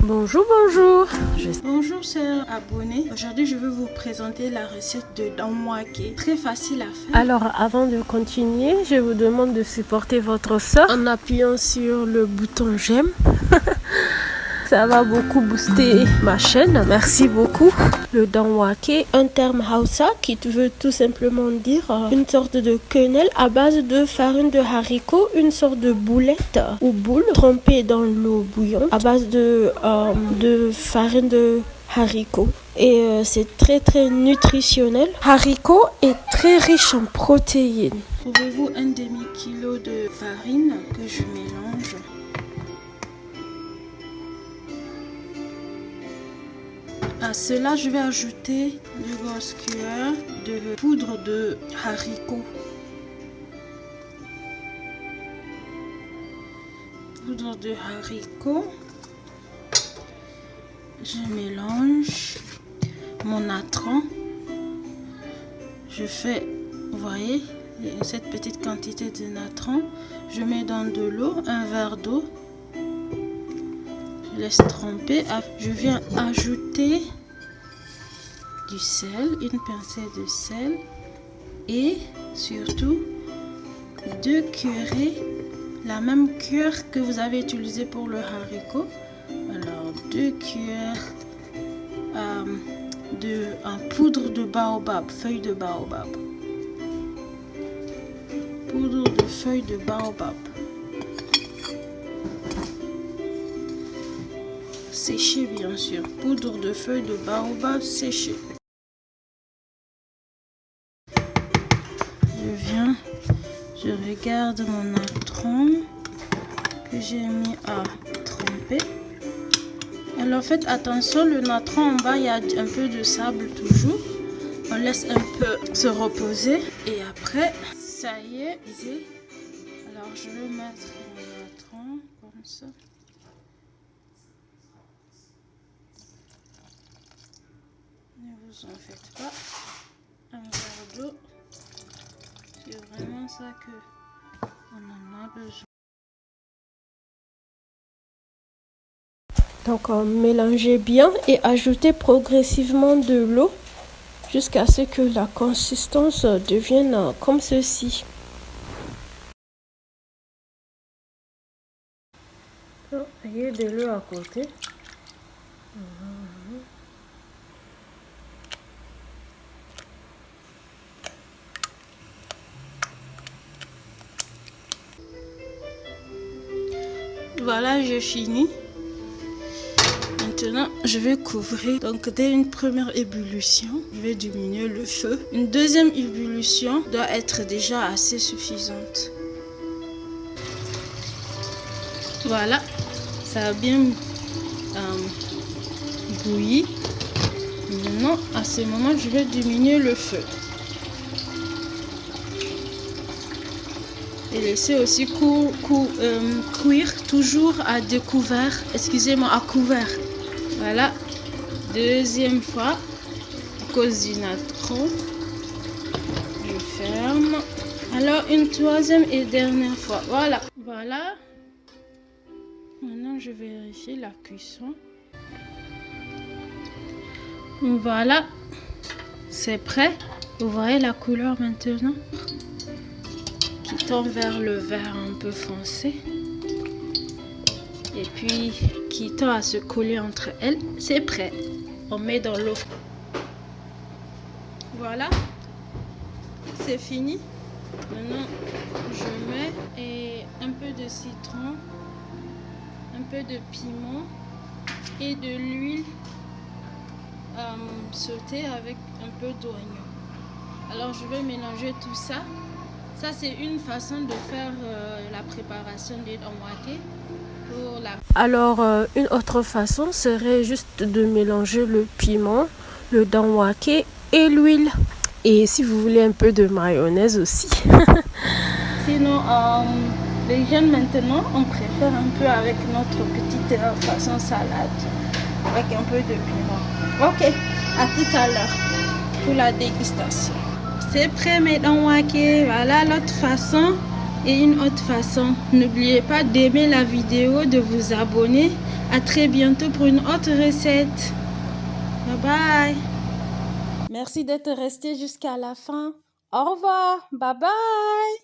Bonjour, bonjour. Bonjour chers abonnés. Aujourd'hui je vais vous présenter la recette de danwake. Très facile à faire. Alors avant de continuer, je vous demande de supporter votre soeur en appuyant sur le bouton j'aime. Ça va beaucoup booster ma chaîne. Merci beaucoup. Le danwake, un terme Hausa qui veut tout simplement dire une sorte de quenelle à base de farine de haricots, une sorte de boulette ou boule trempée dans l'eau bouillante à base de farine de haricots. Et c'est très nutritionnel. Haricot est très riche en protéines. Trouvez-vous un demi-kilo de farine que je mélange. À cela, je vais ajouter 2 grosses cuillères de poudre de haricots. Poudre de haricots. Je mélange mon natron. Je fais, vous voyez, cette petite quantité de natron. Je mets dans de l'eau, un verre d'eau. Je laisse tremper. Je viens ajouter du sel, une pincée de sel et surtout 2 cuillerées, la même cuillère que vous avez utilisée pour le haricot. Alors 2 cuillères en poudre de baobab, feuille de baobab. Poudre de feuille de baobab. Séchée bien sûr. Poudre de feuille de baobab séchée. Je regarde mon natron que j'ai mis à tremper. Alors faites attention, le natron en bas il y a un peu de sable toujours. On laisse un peu se reposer et après ça y est. Alors je vais mettre mon natron comme ça. Ne vous en faites pas. Un verre d'eau. C'est vraiment ça que on en a besoin. Donc mélangez bien et ajoutez progressivement de l'eau jusqu'à ce que la consistance devienne comme ceci. Ayez de l'eau à côté. Voilà, j'ai fini. Maintenant, je vais couvrir. Donc, dès une première ébullition, je vais diminuer le feu. Une deuxième ébullition doit être déjà assez suffisante. Voilà, ça a bien bouilli. Maintenant, à ce moment, je vais diminuer le feu. Et laisser aussi cuire toujours à découvert. Excusez-moi, à couvert. Voilà, deuxième fois, à cause du natron, je ferme. Alors une troisième et dernière fois, voilà. Maintenant je vérifie la cuisson. Voilà, c'est prêt. Vous voyez la couleur maintenant qui tend vers le vert un peu foncé. Et puis qui tend à se coller entre elles. C'est prêt. On met dans l'eau. Voilà. C'est fini. Maintenant, je mets un peu de citron, un peu de piment et de l'huile sautée avec un peu d'oignon. Alors, je vais mélanger tout ça. Ça, c'est une façon de faire la préparation des danwake. Alors, une autre façon serait juste de mélanger le piment, le danwake et l'huile. Et si vous voulez un peu de mayonnaise aussi. Sinon, les jeunes maintenant, on préfère un peu avec notre petite façon salade, avec un peu de piment. Ok, à tout à l'heure pour la dégustation. C'est prêt mes danwake. Voilà l'autre façon. Et une autre façon, n'oubliez pas d'aimer la vidéo, de vous abonner, À très bientôt pour une autre recette. Bye bye. Merci d'être resté jusqu'à la fin. Au revoir. Bye bye.